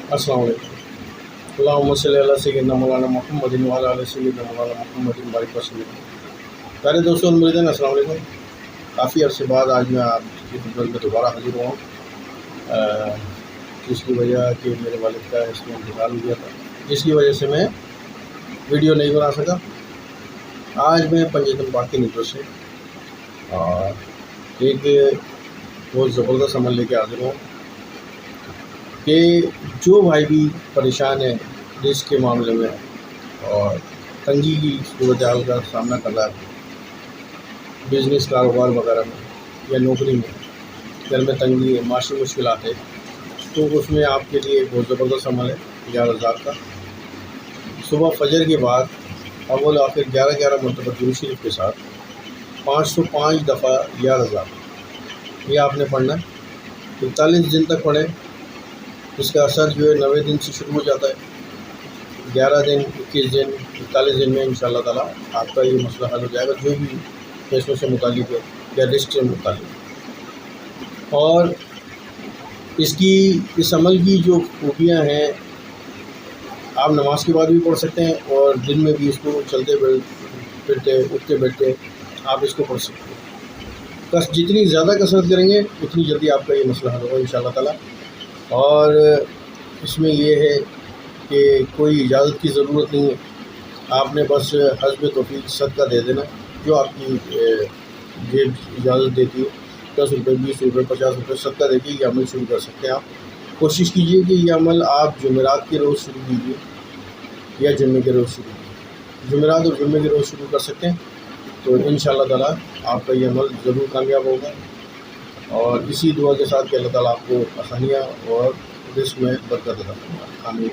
अस्सलाम वालेकुम। अल्लाहुम्मा सल्ली अला सय्यिदिना मौलाना मुहम्मदिन व अला आलि सय्यिदिना मौलाना मुहम्मदिन बारिक वसल्लम। प्यारे दोस्तों मुरीदीन, अस्सलाम वालेकुम। काफ़ी अरसे बाद आज मैं आपकी खिदमत में दोबारा हाजिर हुआ हूँ, जिसकी वजह कि मेरे वालिद का इसमें इंतकाल हो गया था, जिसकी वजह से मैं वीडियो नहीं बना सका। आज मैं पंजतन पाक की नीतों से एक बहुत ज़बरदस्त अमल लेके हाजिर हूँ कि जो भाई भी परेशान है रिस्क के मामले में और तंगी की सूरत हाल का सामना कर रहा है, बिज़नेस कारोबार वगैरह में या नौकरी में, घर में तंगी है, माशी मुश्किलात है, तो उसमें आपके लिए एक बहुत ज़बरदस्त अमल है 11,000 का। सुबह फजर के बाद अव्वल आखिर 11 मरतबा दुरूद शरीफ के साथ 505 दफ़ा 11,000 ये आपने पढ़ना है। 41 दिन तक पढ़ें। इसका असर जो है 90 दिन से शुरू हो जाता है। 11 दिन, 21 दिन, 41 दिन में इंशाअल्लाह ताला आपका ये मसला हल हो जाएगा, जो भी पैसों से मुतालिक है या रिस्क से मुतालिक। और इस अमल की जो खूबियाँ हैं, आप नमाज के बाद भी पढ़ सकते हैं और दिन में भी इसको चलते फिरते उठते बैठते आप इसको पढ़ सकते हैं। बस जितनी ज़्यादा कसरत करेंगे उतनी जल्दी आपका ये मसला हल होगा इंशाअल्लाह ताला। और इसमें ये है कि कोई इजाज़त की ज़रूरत नहीं है, आपने बस हस्ब तौफीक सदका दे देना, जो आपकी जेब इजाज़त देती है। 10 रुपये, 20 रुपये, 50 रुपये सदका देके ये अमल शुरू कर सकते हैं आप। कोशिश कीजिए कि ये अमल आप जुमेरात के रोज़ शुरू कीजिए या जुम्मे के रोज़ शुरू कीजिए। जुमेरात और जुम्मे के रोज़ शुरू कर सकते हैं, तो इंशाअल्लाह ताला आपका ये अमल ज़रूर कामयाब होगा। और इसी दुआ के साथ कि अल्लाह ताला आपको आसानियाँ और रिस्क में बरकत अता फरमाए। आमीन।